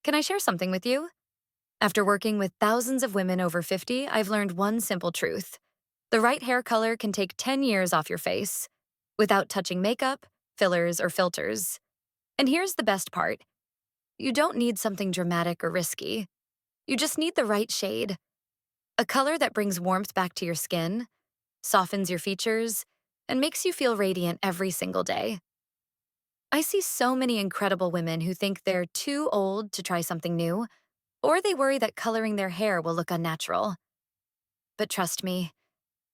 Can I share something with you? After working with thousands of women over 50, I've learned one simple truth. The right hair color can take 10 years off your face without touching makeup, fillers, or filters. And here's the best part. You don't need something dramatic or risky. You just need the right shade. A color that brings warmth back to your skin, softens your features, and makes you feel radiant every single day. I see so many incredible women who think they're too old to try something new, or they worry that coloring their hair will look unnatural. But trust me,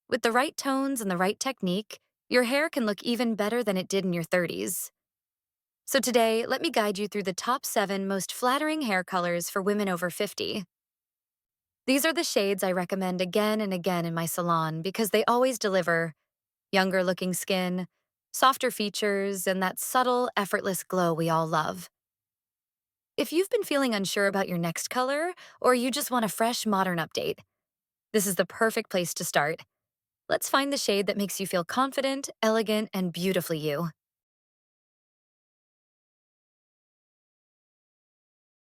with the right tones and the right technique, your hair can look even better than it did in your 30s. So today, let me guide you through the top 7 most flattering hair colors for women over 50. These are the shades I recommend again and again in my salon because they always deliver younger looking skin, softer features, and that subtle, effortless glow we all love. If you've been feeling unsure about your next color, or you just want a fresh, modern update, this is the perfect place to start. Let's find the shade that makes you feel confident, elegant, and beautifully you.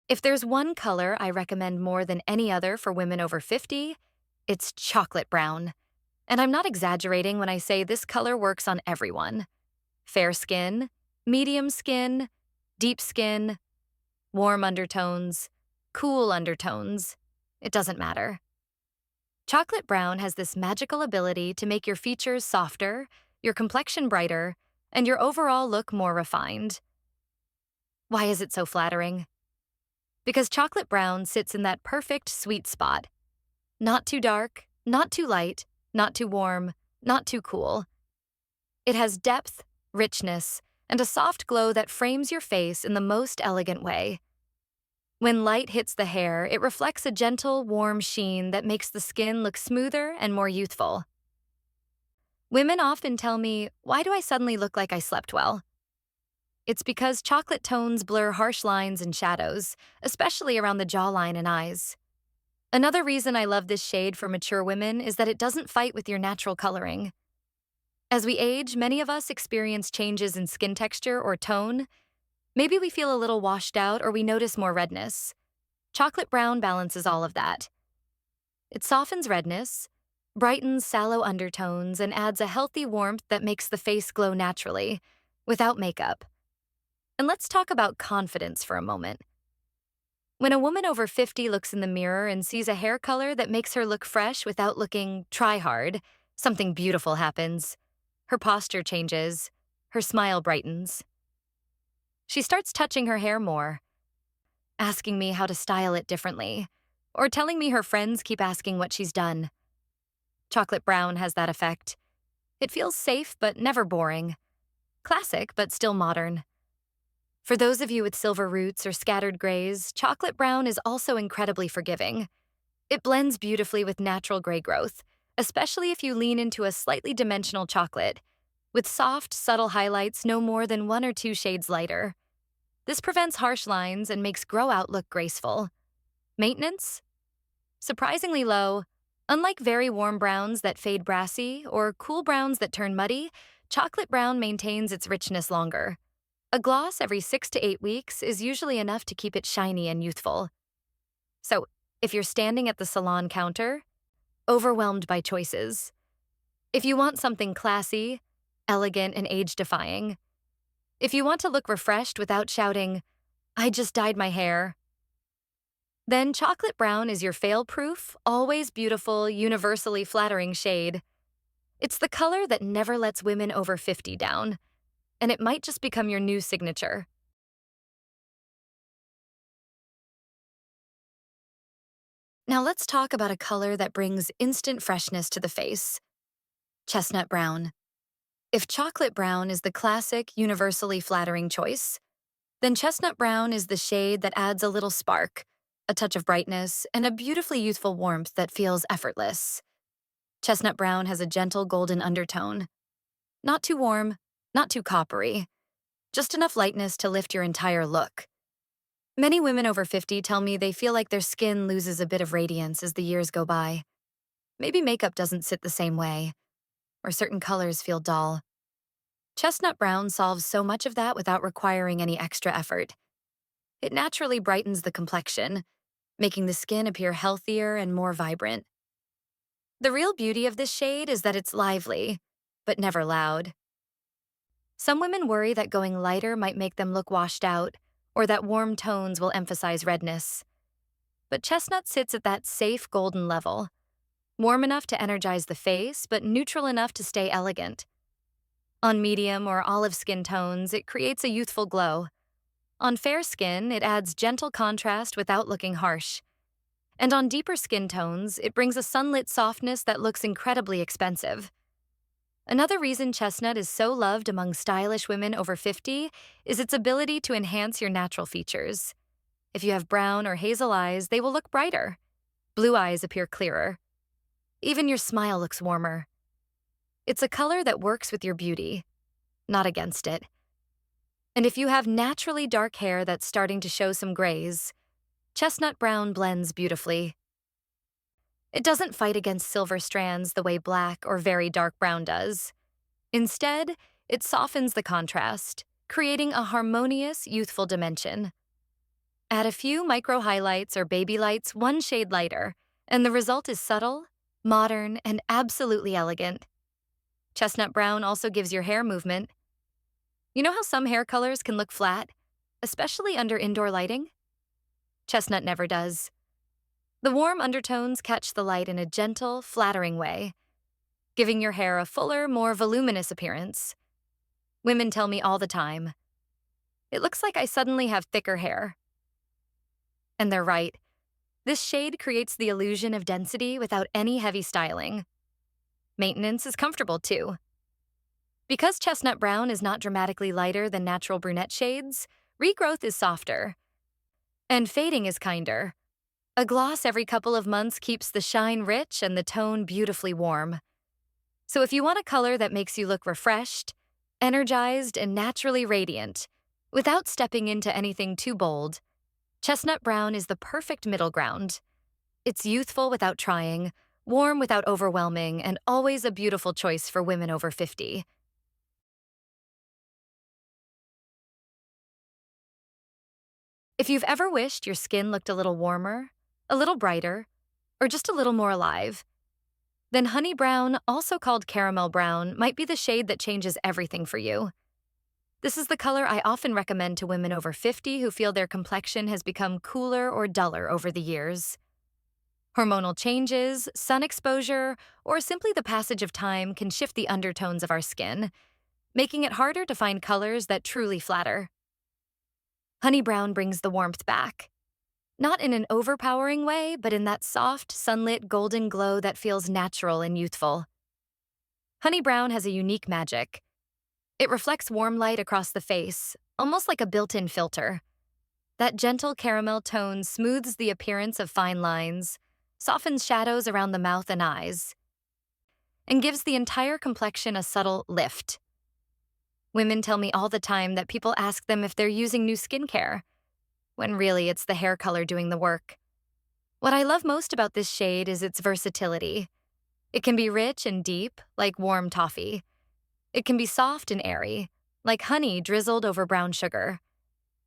If there's one color I recommend more than any other for women over 50, it's chocolate brown. And I'm not exaggerating when I say this color works on everyone. Fair skin, medium skin, deep skin, warm undertones, cool undertones. It doesn't matter. Chocolate brown has this magical ability to make your features softer, your complexion brighter, and your overall look more refined. Why is it so flattering? Because chocolate brown sits in that perfect sweet spot. Not too dark, not too light, not too warm, not too cool. It has depth, richness, and a soft glow that frames your face in the most elegant way. When light hits the hair, it reflects a gentle, warm sheen that makes the skin look smoother and more youthful. Women often tell me, why do I suddenly look like I slept well? It's because chocolate tones blur harsh lines and shadows, especially around the jawline and eyes. Another reason I love this shade for mature women is that it doesn't fight with your natural coloring. As we age, many of us experience changes in skin texture or tone. Maybe we feel a little washed out or we notice more redness. Chocolate brown balances all of that. It softens redness, brightens sallow undertones, and adds a healthy warmth that makes the face glow naturally, without makeup. And let's talk about confidence for a moment. When a woman over 50 looks in the mirror and sees a hair color that makes her look fresh without looking try-hard, something beautiful happens. Her posture changes, her smile brightens. She starts touching her hair more, asking me how to style it differently, or telling me her friends keep asking what she's done. Chocolate brown has that effect. It feels safe but never boring. Classic but still modern. For those of you with silver roots or scattered grays, chocolate brown is also incredibly forgiving. It blends beautifully with natural gray growth, especially if you lean into a slightly dimensional chocolate, with soft, subtle highlights no more than 1 or 2 shades lighter. This prevents harsh lines and makes grow out look graceful. Maintenance? Surprisingly low. Unlike very warm browns that fade brassy or cool browns that turn muddy, chocolate brown maintains its richness longer. A gloss every 6 to 8 weeks is usually enough to keep it shiny and youthful. So, if you're standing at the salon counter, overwhelmed by choices. If you want something classy, elegant, and age-defying. If you want to look refreshed without shouting, "I just dyed my hair," then chocolate brown is your fail-proof, always beautiful, universally flattering shade. It's the color that never lets women over 50 down, and it might just become your new signature. Now let's talk about a color that brings instant freshness to the face. Chestnut brown. If chocolate brown is the classic, universally flattering choice, then chestnut brown is the shade that adds a little spark, a touch of brightness, and a beautifully youthful warmth that feels effortless. Chestnut brown has a gentle golden undertone. Not too warm, not too coppery, just enough lightness to lift your entire look. Many women over 50 tell me they feel like their skin loses a bit of radiance as the years go by. Maybe makeup doesn't sit the same way, or certain colors feel dull. Chestnut brown solves so much of that without requiring any extra effort. It naturally brightens the complexion, making the skin appear healthier and more vibrant. The real beauty of this shade is that it's lively, but never loud. Some women worry that going lighter might make them look washed out, or that warm tones will emphasize redness. But chestnut sits at that safe golden level, warm enough to energize the face, but neutral enough to stay elegant. On medium or olive skin tones, it creates a youthful glow. On fair skin, it adds gentle contrast without looking harsh. And on deeper skin tones, it brings a sunlit softness that looks incredibly expensive. Another reason chestnut is so loved among stylish women over 50 is its ability to enhance your natural features. If you have brown or hazel eyes, they will look brighter. Blue eyes appear clearer. Even your smile looks warmer. It's a color that works with your beauty, not against it. And if you have naturally dark hair that's starting to show some grays, chestnut brown blends beautifully. It doesn't fight against silver strands the way black or very dark brown does. Instead, it softens the contrast, creating a harmonious, youthful dimension. Add a few micro highlights or baby lights one shade lighter, and the result is subtle, modern, and absolutely elegant. Chestnut brown also gives your hair movement. You know how some hair colors can look flat, especially under indoor lighting? Chestnut never does. The warm undertones catch the light in a gentle, flattering way, giving your hair a fuller, more voluminous appearance. Women tell me all the time, "It looks like I suddenly have thicker hair." And they're right. This shade creates the illusion of density without any heavy styling. Maintenance is comfortable too. Because chestnut brown is not dramatically lighter than natural brunette shades, regrowth is softer. And fading is kinder. A gloss every couple of months keeps the shine rich and the tone beautifully warm. So if you want a color that makes you look refreshed, energized, and naturally radiant, without stepping into anything too bold, chestnut brown is the perfect middle ground. It's youthful without trying, warm without overwhelming, and always a beautiful choice for women over 50. If you've ever wished your skin looked a little warmer, a little brighter, or just a little more alive, then honey brown, also called caramel brown, might be the shade that changes everything for you. This is the color I often recommend to women over 50 who feel their complexion has become cooler or duller over the years. Hormonal changes, sun exposure, or simply the passage of time can shift the undertones of our skin, making it harder to find colors that truly flatter. Honey brown brings the warmth back. Not in an overpowering way, but in that soft, sunlit golden glow that feels natural and youthful. Honey brown has a unique magic. It reflects warm light across the face, almost like a built-in filter. That gentle caramel tone smooths the appearance of fine lines, softens shadows around the mouth and eyes, and gives the entire complexion a subtle lift. Women tell me all the time that people ask them if they're using new skincare, when really it's the hair color doing the work. What I love most about this shade is its versatility. It can be rich and deep, like warm toffee. It can be soft and airy, like honey drizzled over brown sugar.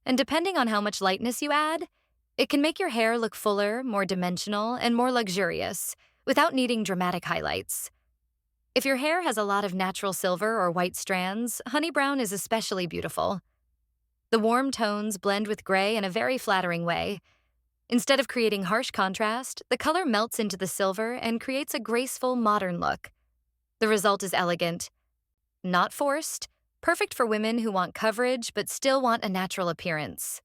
And depending on how much lightness you add, it can make your hair look fuller, more dimensional, and more luxurious, without needing dramatic highlights. If your hair has a lot of natural silver or white strands, honey brown is especially beautiful. The warm tones blend with gray in a very flattering way. Instead of creating harsh contrast, the color melts into the silver and creates a graceful, modern look. The result is elegant, not forced, perfect for women who want coverage but still want a natural appearance.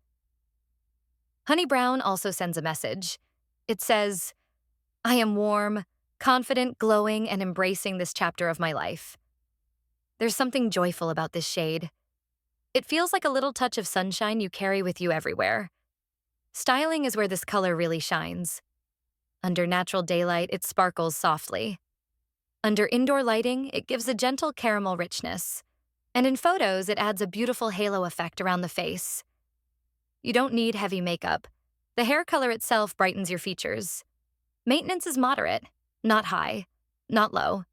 Honey brown also sends a message. It says, "I am warm, confident, glowing, and embracing this chapter of my life." There's something joyful about this shade. It feels like a little touch of sunshine you carry with you everywhere. Styling is where this color really shines. Under natural daylight, it sparkles softly. Under indoor lighting, it gives a gentle caramel richness. And in photos, it adds a beautiful halo effect around the face. You don't need heavy makeup. The hair color itself brightens your features. Maintenance is moderate, not high, not low.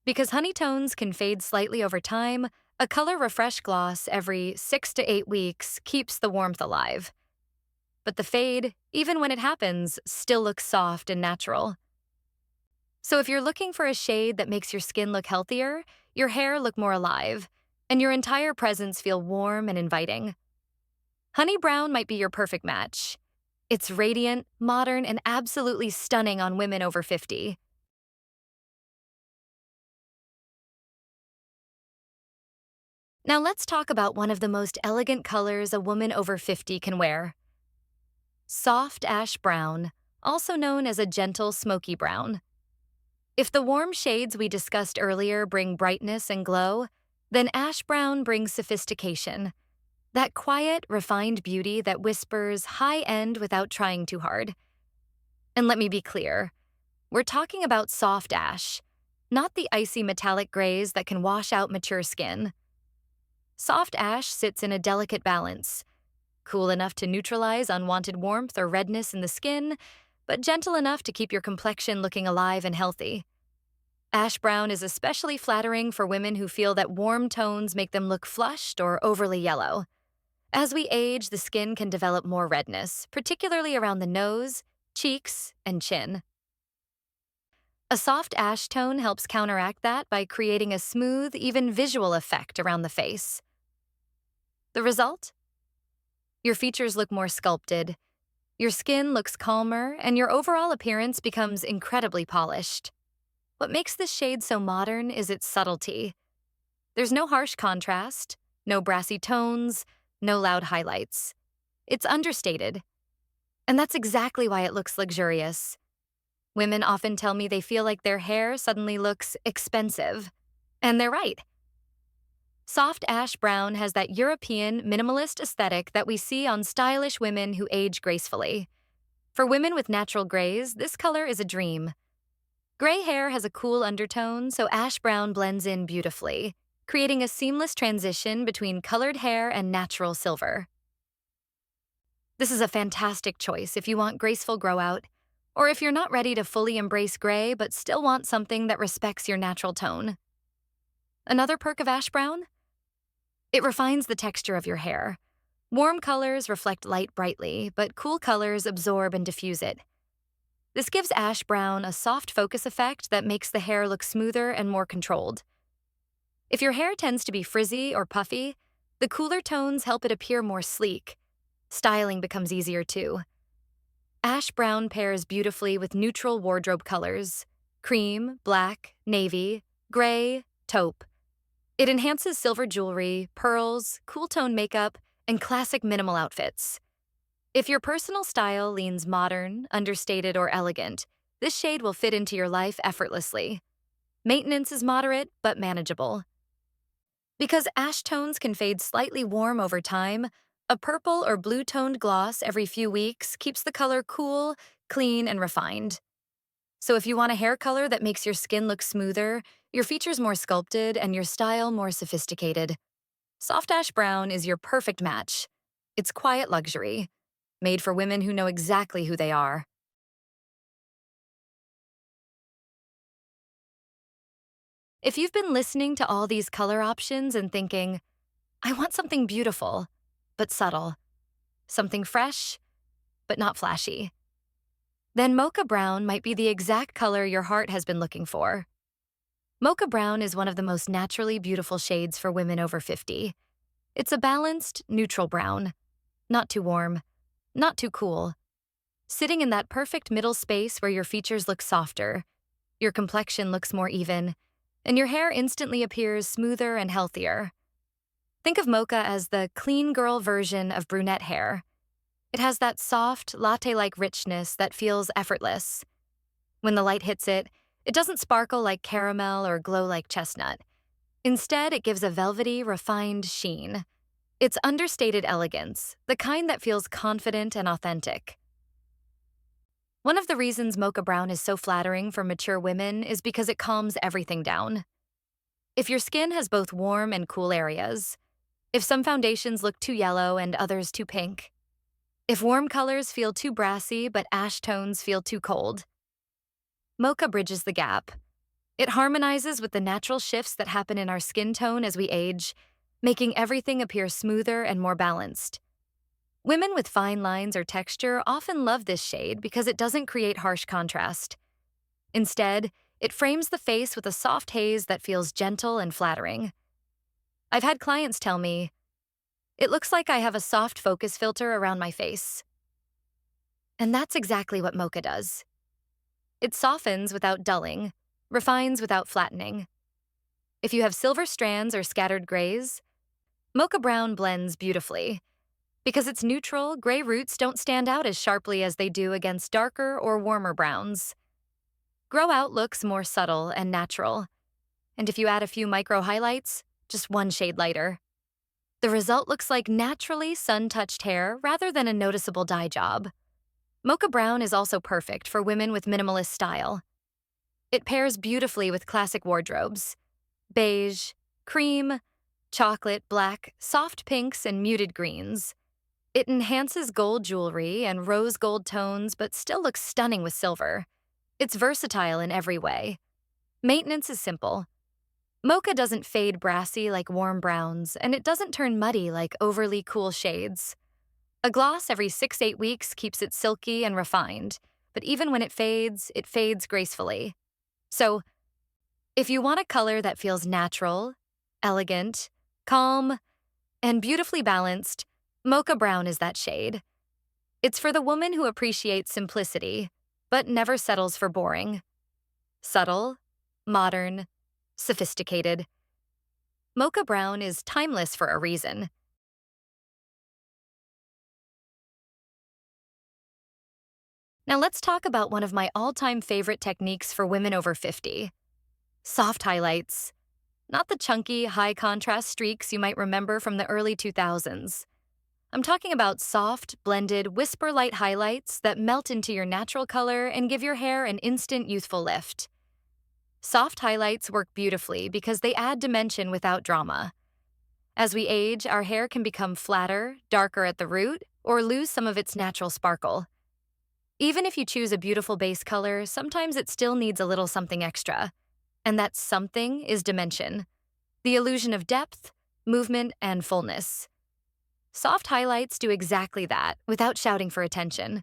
Because honey tones can fade slightly over time, a color refresh gloss every 6 to 8 weeks keeps the warmth alive. but the fade, even when it happens, still looks soft and natural. So if you're looking for a shade that makes your skin look healthier, your hair look more alive, and your entire presence feel warm and inviting, honey brown might be your perfect match. It's radiant, modern, and absolutely stunning on women over 50. Now let's talk about one of the most elegant colors a woman over 50 can wear. Soft ash brown, also known as a gentle smoky brown. If the warm shades we discussed earlier bring brightness and glow, then ash brown brings sophistication. That quiet, refined beauty that whispers high-end without trying too hard. And let me be clear, we're talking about soft ash, not the icy metallic grays that can wash out mature skin. Soft ash sits in a delicate balance, cool enough to neutralize unwanted warmth or redness in the skin, but gentle enough to keep your complexion looking alive and healthy. Ash brown is especially flattering for women who feel that warm tones make them look flushed or overly yellow. As we age, the skin can develop more redness, particularly around the nose, cheeks, and chin. A soft ash tone helps counteract that by creating a smooth, even visual effect around the face. The result? Your features look more sculpted, your skin looks calmer, and your overall appearance becomes incredibly polished. What makes this shade so modern is its subtlety. There's no harsh contrast, no brassy tones, no loud highlights. It's understated. And that's exactly why it looks luxurious. Women often tell me they feel like their hair suddenly looks expensive. And they're right. Soft ash brown has that European minimalist aesthetic that we see on stylish women who age gracefully. For women with natural grays, this color is a dream. Gray hair has a cool undertone, so ash brown blends in beautifully, creating a seamless transition between colored hair and natural silver. This is a fantastic choice if you want graceful grow out, or if you're not ready to fully embrace gray but still want something that respects your natural tone. Another perk of ash brown? It refines the texture of your hair. Warm colors reflect light brightly, but cool colors absorb and diffuse it. This gives ash brown a soft focus effect that makes the hair look smoother and more controlled. If your hair tends to be frizzy or puffy, the cooler tones help it appear more sleek. Styling becomes easier too. Ash brown pairs beautifully with neutral wardrobe colors: cream, black, navy, gray, taupe. It enhances silver jewelry, pearls, cool tone makeup, and classic minimal outfits. If your personal style leans modern, understated, or elegant, this shade will fit into your life effortlessly. Maintenance is moderate, but manageable. Because ash tones can fade slightly warm over time, a purple or blue-toned gloss every few weeks keeps the color cool, clean, and refined. So if you want a hair color that makes your skin look smoother, your features more sculpted, and your style more sophisticated, soft ash brown is your perfect match. It's quiet luxury, made for women who know exactly who they are. If you've been listening to all these color options and thinking, I want something beautiful, but subtle, something fresh, but not flashy, then mocha brown might be the exact color your heart has been looking for. Mocha brown is one of the most naturally beautiful shades for women over 50. It's a balanced, neutral brown. Not too warm, not too cool. Sitting in that perfect middle space where your features look softer, your complexion looks more even, and your hair instantly appears smoother and healthier. Think of mocha as the clean girl version of brunette hair. It has that soft, latte-like richness that feels effortless. When the light hits it, it doesn't sparkle like caramel or glow like chestnut. Instead, it gives a velvety, refined sheen. It's understated elegance, the kind that feels confident and authentic. One of the reasons mocha brown is so flattering for mature women is because it calms everything down. If your skin has both warm and cool areas, if some foundations look too yellow and others too pink, if warm colors feel too brassy but ash tones feel too cold, mocha bridges the gap. It harmonizes with the natural shifts that happen in our skin tone as we age, making everything appear smoother and more balanced. Women with fine lines or texture often love this shade because it doesn't create harsh contrast. Instead, it frames the face with a soft haze that feels gentle and flattering. I've had clients tell me, "It looks like I have a soft focus filter around my face." And that's exactly what mocha does. It softens without dulling, refines without flattening. If you have silver strands or scattered grays, mocha brown blends beautifully. Because it's neutral, gray roots don't stand out as sharply as they do against darker or warmer browns. Grow out looks more subtle and natural. And if you add a few micro highlights, just one shade lighter. The result looks like naturally sun-touched hair rather than a noticeable dye job. Mocha brown is also perfect for women with minimalist style. It pairs beautifully with classic wardrobes: beige, cream, chocolate, black, soft pinks, and muted greens. It enhances gold jewelry and rose gold tones, but still looks stunning with silver. It's versatile in every way. Maintenance is simple. Mocha doesn't fade brassy like warm browns, and it doesn't turn muddy like overly cool shades. A gloss every 6-8 weeks keeps it silky and refined, but even when it fades gracefully. So, if you want a color that feels natural, elegant, calm, and beautifully balanced, mocha brown is that shade. It's for the woman who appreciates simplicity, but never settles for boring. Subtle, modern, sophisticated. Mocha brown is timeless for a reason. Now let's talk about one of my all-time favorite techniques for women over 50. Soft highlights. Not the chunky, high-contrast streaks you might remember from the early 2000s. I'm talking about soft, blended, whisper-light highlights that melt into your natural color and give your hair an instant youthful lift. Soft highlights work beautifully because they add dimension without drama. As we age, our hair can become flatter, darker at the root, or lose some of its natural sparkle. Even if you choose a beautiful base color, sometimes it still needs a little something extra. And that something is dimension. The illusion of depth, movement, and fullness. Soft highlights do exactly that without shouting for attention.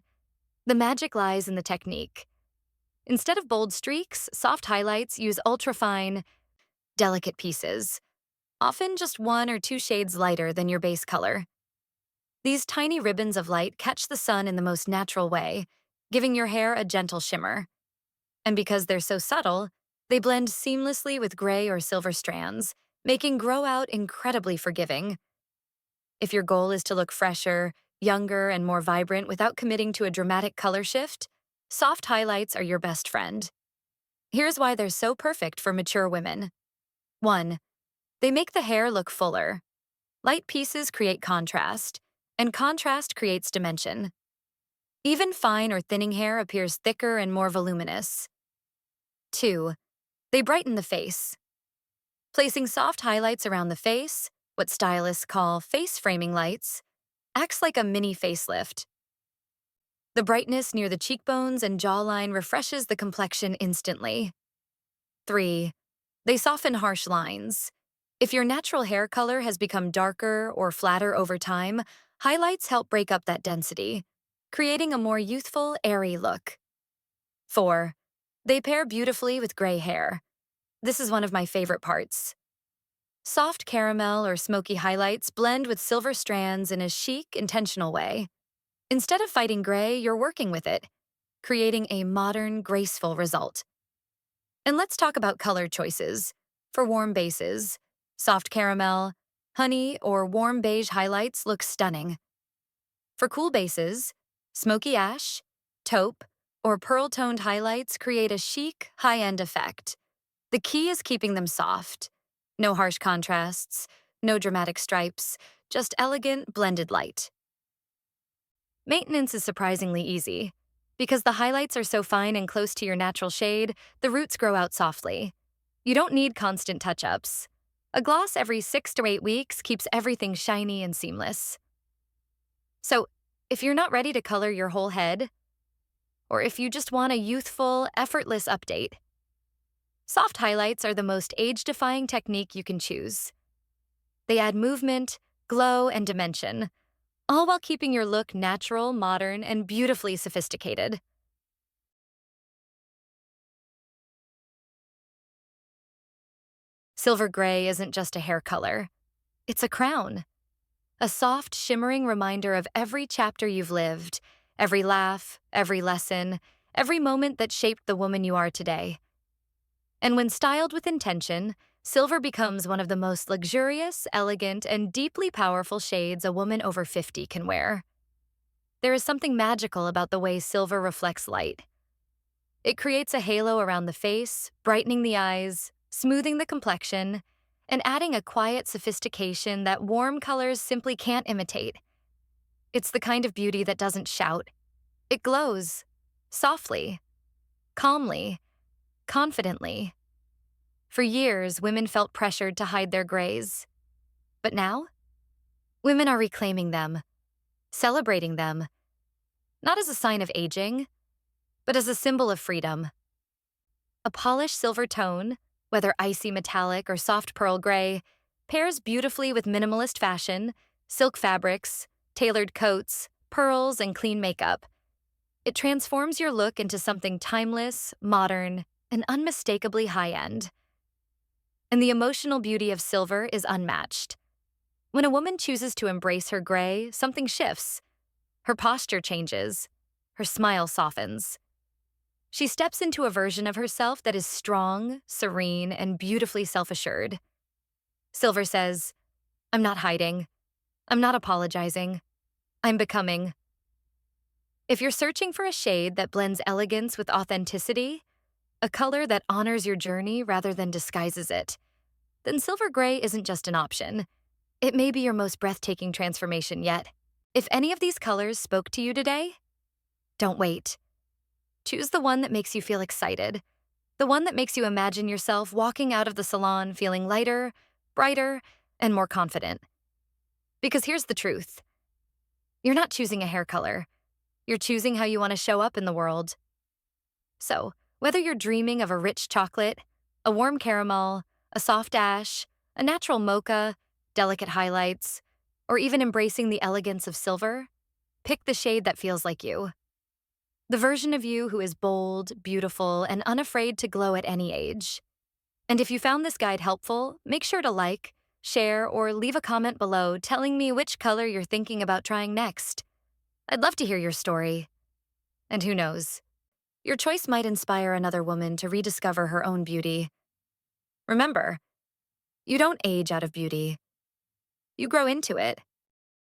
The magic lies in the technique. Instead of bold streaks, soft highlights use ultra-fine, delicate pieces, often just 1 or 2 shades lighter than your base color. These tiny ribbons of light catch the sun in the most natural way, giving your hair a gentle shimmer. And because they're so subtle, they blend seamlessly with gray or silver strands, making grow out incredibly forgiving. If your goal is to look fresher, younger, and more vibrant without committing to a dramatic color shift, soft highlights are your best friend. Here's why they're so perfect for mature women. 1. They make the hair look fuller. Light pieces create contrast, and contrast creates dimension. Even fine or thinning hair appears thicker and more voluminous. 2. They brighten the face. Placing soft highlights around the face, what stylists call face framing lights, acts like a mini facelift. The brightness near the cheekbones and jawline refreshes the complexion instantly. 3. They soften harsh lines. If your natural hair color has become darker or flatter over time, highlights help break up that density, creating a more youthful, airy look. 4. They pair beautifully with gray hair. This is one of my favorite parts. Soft caramel or smoky highlights blend with silver strands in a chic, intentional way. Instead of fighting gray, you're working with it, creating a modern, graceful result. And let's talk about color choices. For warm bases, soft caramel, honey, or warm beige highlights look stunning. For cool bases, smoky ash, taupe, or pearl-toned highlights create a chic, high-end effect. The key is keeping them soft. No harsh contrasts, no dramatic stripes, just elegant, blended light. Maintenance is surprisingly easy. Because the highlights are so fine and close to your natural shade, the roots grow out softly. You don't need constant touch-ups. A gloss every 6 to 8 weeks keeps everything shiny and seamless. So, if you're not ready to color your whole head, or if you just want a youthful, effortless update, soft highlights are the most age-defying technique you can choose. They add movement, glow, and dimension, all while keeping your look natural, modern, and beautifully sophisticated. Silver gray isn't just a hair color, it's a crown, a soft, shimmering reminder of every chapter you've lived, every laugh, every lesson, every moment that shaped the woman you are today. And when styled with intention, silver becomes one of the most luxurious, elegant, and deeply powerful shades a woman over 50 can wear. There is something magical about the way silver reflects light. It creates a halo around the face, brightening the eyes, smoothing the complexion, and adding a quiet sophistication that warm colors simply can't imitate. It's the kind of beauty that doesn't shout. It glows, softly, calmly, confidently. For years, women felt pressured to hide their grays. But now, women are reclaiming them, celebrating them, not as a sign of aging, but as a symbol of freedom. A polished silver tone, whether icy metallic or soft pearl gray, pairs beautifully with minimalist fashion, silk fabrics, tailored coats, pearls, and clean makeup. It transforms your look into something timeless, modern, and unmistakably high-end. And the emotional beauty of silver is unmatched. When a woman chooses to embrace her gray, something shifts. Her posture changes. Her smile softens. She steps into a version of herself that is strong, serene, and beautifully self-assured. Silver says, "I'm not hiding. I'm not apologizing. I'm becoming." If you're searching for a shade that blends elegance with authenticity, a color that honors your journey rather than disguises it, then silver gray isn't just an option. It may be your most breathtaking transformation yet. If any of these colors spoke to you today, don't wait. Choose the one that makes you feel excited, the one that makes you imagine yourself walking out of the salon feeling lighter, brighter, and more confident. Because here's the truth. You're not choosing a hair color. You're choosing how you want to show up in the world. So, whether you're dreaming of a rich chocolate, a warm caramel, a soft ash, a natural mocha, delicate highlights, or even embracing the elegance of silver, pick the shade that feels like you. The version of you who is bold, beautiful, and unafraid to glow at any age. And if you found this guide helpful, make sure to like, share, or leave a comment below telling me which color you're thinking about trying next. I'd love to hear your story. And who knows, your choice might inspire another woman to rediscover her own beauty. Remember, you don't age out of beauty. You grow into it.